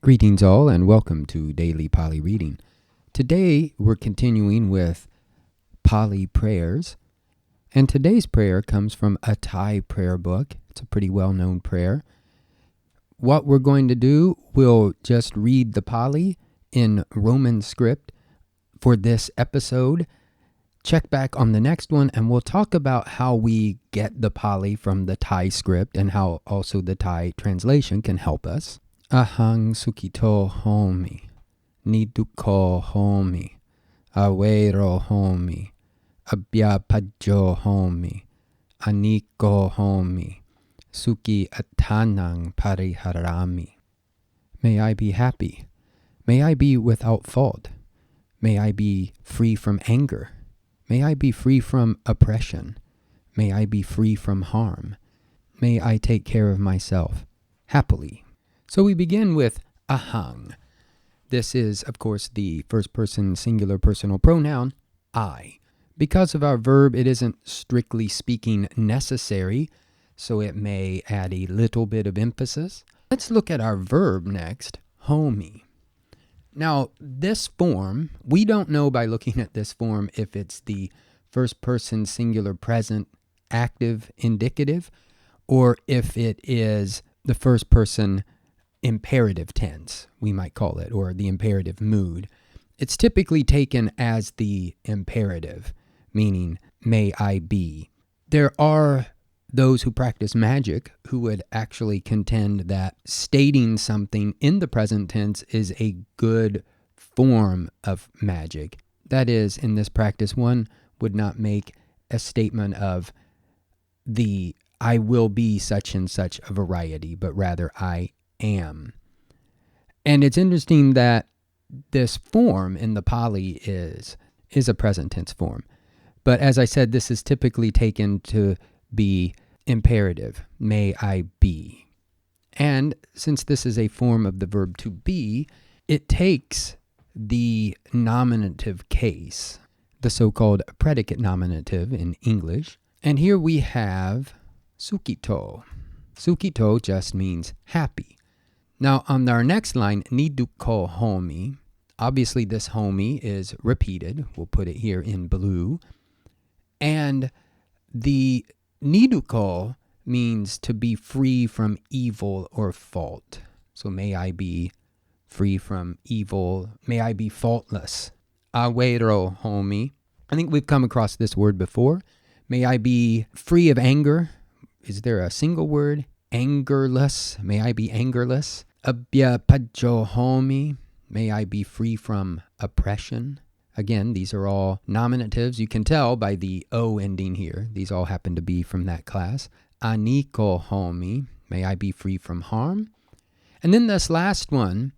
Greetings all and welcome to Daily Pali Reading. Today we're continuing with Pali prayers, and today's prayer comes from a Thai prayer book. It's a pretty well-known prayer. What we're going to do, we'll just read the Pali in Roman script for this episode. Check back on the next one and we'll talk about how we get the Pali from the Thai script and how also the Thai translation can help us. Ahaṃ sukhito homi, nidukho homi, awero homi, abhyapajjo homi, aniko homi, sukhi attanang pariharami. May I be happy. May I be without fault. May I be free from anger. May I be free from oppression. May I be free from harm. May I take care of myself happily. So we begin with Ahaṃ. This is, of course, the first person singular personal pronoun, I. Because of our verb, it isn't strictly speaking necessary, so it may add a little bit of emphasis. Let's look at our verb next, homi. Now, this form, we don't know by looking at this form if it's the first person singular present active indicative or if it is the first person imperative tense, we might call it, or the imperative mood. It's typically taken as the imperative, meaning, may I be. There are those who practice magic who would actually contend that stating something in the present tense is a good form of magic. That is, in this practice, one would not make a statement of the I will be such and such a variety, but rather I am. And it's interesting that this form in the Pali is a present tense form. But as I said, this is typically taken to be imperative, may I be. And since this is a form of the verb to be, it takes the nominative case, the so-called predicate nominative in English. And here we have sukhito. Sukhito just means happy. Now, on our next line, nidukho homi, obviously this homi is repeated. We'll put it here in blue. And the nidukho means to be free from evil or fault. So may I be free from evil. May I be faultless. Awero homi. I think we've come across this word before. May I be free of anger. Is there a single word? Angerless. May I be angerless. Abhyapajjo homi. May I be free from oppression. Again, these are all nominatives. You can tell by the O ending here. These all happen to be from that class. Aniko homi. May I be free from harm. And then this last one,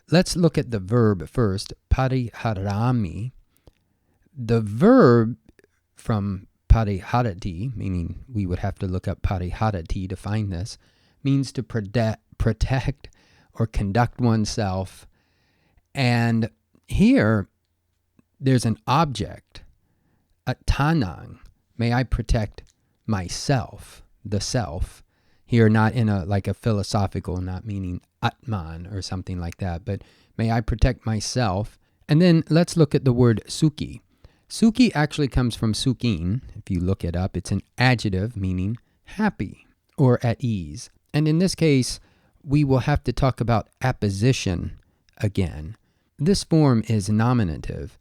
let's look at the verb first. Pariharami. The verb from pariharati, meaning we would have to look up pariharati to find this, means to protect or conduct oneself. And here, there's an object, attanang. May I protect myself, the self. Here, not in a philosophical, not meaning atman or something like that, but may I protect myself. And then let's look at the word sukhi. Sukhi actually comes from sukhin. If you look it up, it's an adjective meaning happy or at ease. And in this case, we will have to talk about apposition again. This form is nominative,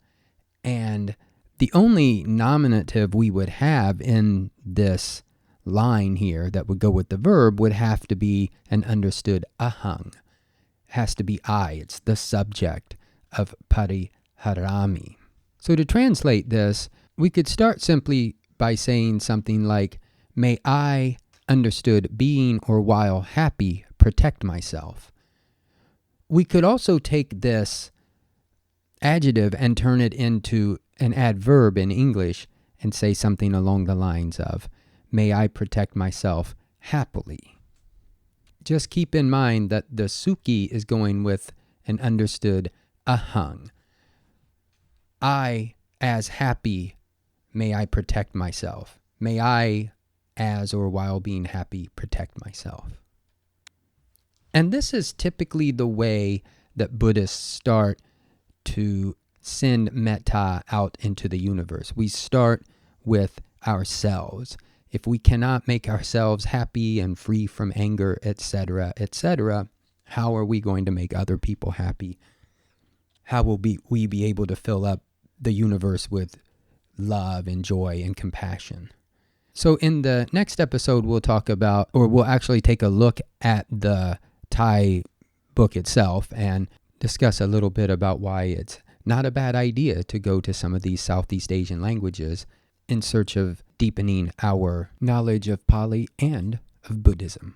and the only nominative we would have in this line here that would go with the verb would have to be an understood ahaṃ. It has to be I. It's the subject of pariharami. So to translate this, we could start simply by saying something like, may I, understood being or while happy, protect myself. We could also take this adjective and turn it into an adverb in English and say something along the lines of, may I protect myself happily. Just keep in mind that the sukhi is going with an understood ahaṃ. I, as happy, may I protect myself. May I, as or while being happy, protect myself. And this is typically the way that Buddhists start to send metta out into the universe. We start with ourselves. If we cannot make ourselves happy and free from anger, etc., etc., how are we going to make other people happy? How will we be able to fill up the universe with love and joy and compassion? So in the next episode, we'll talk about, or we'll actually take a look at the Thai book itself and discuss a little bit about why it's not a bad idea to go to some of these Southeast Asian languages in search of deepening our knowledge of Pali and of Buddhism.